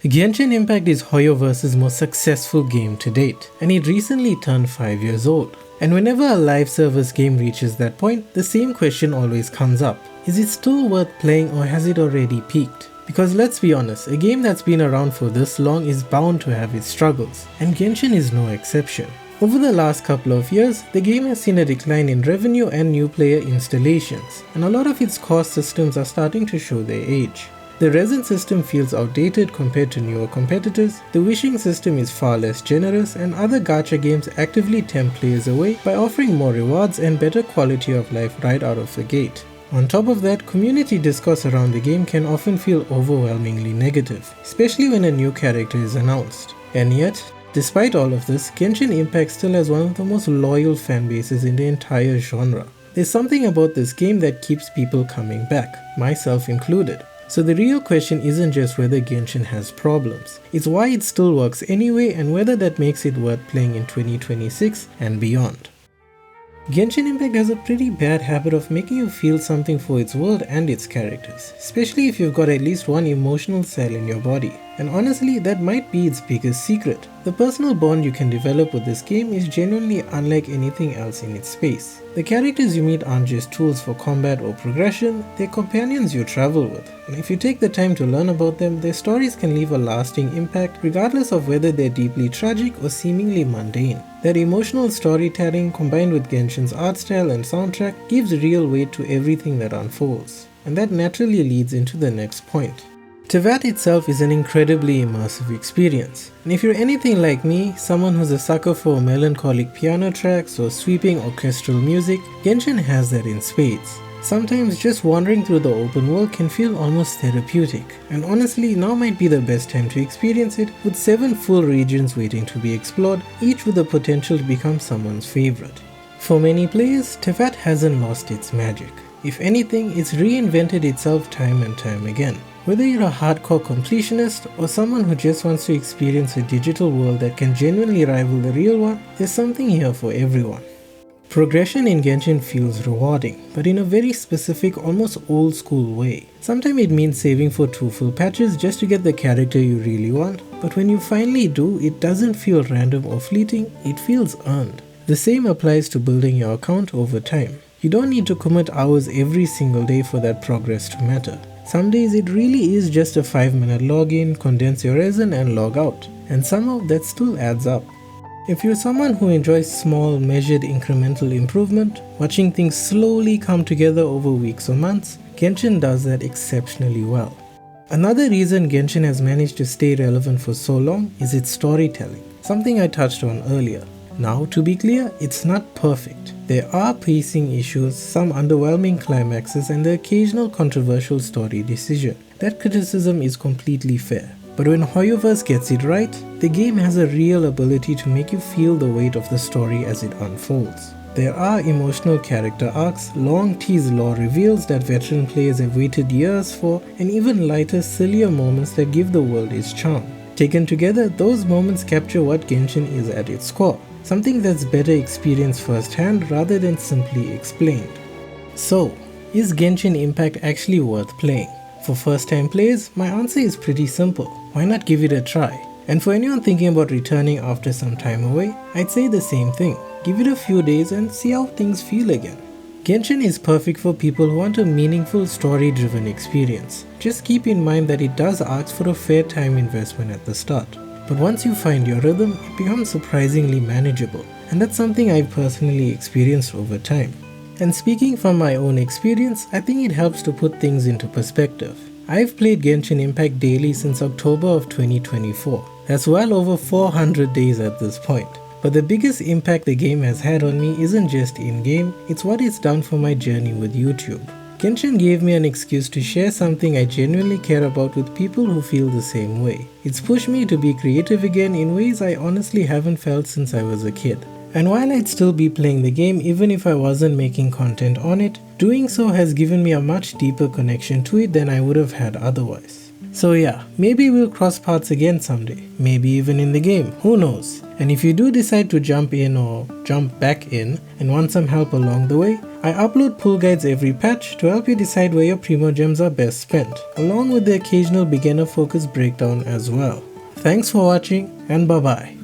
Genshin Impact is Hoyoverse's most successful game to date, and it recently turned 5 years old. And whenever a live service game reaches that point, the same question always comes up. Is it still worth playing or has it already peaked? Because let's be honest, a game that's been around for this long is bound to have its struggles, and Genshin is no exception. Over the last couple of years, the game has seen a decline in revenue and new player installations, and a lot of its core systems are starting to show their age. The resin system feels outdated compared to newer competitors, the wishing system is far less generous, and other gacha games actively tempt players away by offering more rewards and better quality of life right out of the gate. On top of that, community discourse around the game can often feel overwhelmingly negative, especially when a new character is announced. And yet, despite all of this, Genshin Impact still has one of the most loyal fanbases in the entire genre. There's something about this game that keeps people coming back, myself included. So the real question isn't just whether Genshin has problems, it's why it still works anyway and whether that makes it worth playing in 2026 and beyond. Genshin Impact has a pretty bad habit of making you feel something for its world and its characters, especially if you've got at least one emotional cell in your body. And honestly, that might be its biggest secret. The personal bond you can develop with this game is genuinely unlike anything else in its space. The characters you meet aren't just tools for combat or progression, they're companions you travel with. And if you take the time to learn about them, their stories can leave a lasting impact regardless of whether they're deeply tragic or seemingly mundane. That emotional storytelling combined with Genshin's art style and soundtrack gives real weight to everything that unfolds. And that naturally leads into the next point. Teyvat itself is an incredibly immersive experience, and if you're anything like me, someone who's a sucker for melancholic piano tracks or sweeping orchestral music, Genshin has that in spades. Sometimes just wandering through the open world can feel almost therapeutic, and honestly now might be the best time to experience it with 7 full regions waiting to be explored, each with the potential to become someone's favorite. For many players, Teyvat hasn't lost its magic. If anything, it's reinvented itself time and time again. Whether you're a hardcore completionist or someone who just wants to experience a digital world that can genuinely rival the real one, there's something here for everyone. Progression in Genshin feels rewarding, but in a very specific, almost old school way. Sometimes it means saving for 2 full patches just to get the character you really want, but when you finally do, it doesn't feel random or fleeting, it feels earned. The same applies to building your account over time. You don't need to commit hours every single day for that progress to matter. Some days it really is just a 5-minute login, condense your resin and log out, and somehow that still adds up. If you're someone who enjoys small, measured incremental improvement, watching things slowly come together over weeks or months, Genshin does that exceptionally well. Another reason Genshin has managed to stay relevant for so long is its storytelling, something I touched on earlier. Now, to be clear, it's not perfect. There are pacing issues, some underwhelming climaxes, and the occasional controversial story decision. That criticism is completely fair. But when Hoyoverse gets it right, the game has a real ability to make you feel the weight of the story as it unfolds. There are emotional character arcs, long teased lore reveals that veteran players have waited years for, and even lighter, sillier moments that give the world its charm. Taken together, those moments capture what Genshin is at its core. Something that's better experienced firsthand rather than simply explained. So, is Genshin Impact actually worth playing? For first-time players, my answer is pretty simple. Why not give it a try? And for anyone thinking about returning after some time away, I'd say the same thing. Give it a few days and see how things feel again. Genshin is perfect for people who want a meaningful story-driven experience. Just keep in mind that it does ask for a fair time investment at the start. But once you find your rhythm, it becomes surprisingly manageable, and that's something I've personally experienced over time. And speaking from my own experience, I think it helps to put things into perspective. I've played Genshin Impact daily since October of 2024. That's well over 400 days at this point. But the biggest impact the game has had on me isn't just in-game, it's what it's done for my journey with YouTube. Genshin gave me an excuse to share something I genuinely care about with people who feel the same way. It's pushed me to be creative again in ways I honestly haven't felt since I was a kid. And while I'd still be playing the game even if I wasn't making content on it, doing so has given me a much deeper connection to it than I would have had otherwise. So yeah, maybe we'll cross paths again someday, maybe even in the game, who knows. And if you do decide to jump in or jump back in and want some help along the way, I upload pull guides every patch to help you decide where your Primo Gems are best spent, along with the occasional beginner focused breakdown as well. Thanks for watching and bye bye.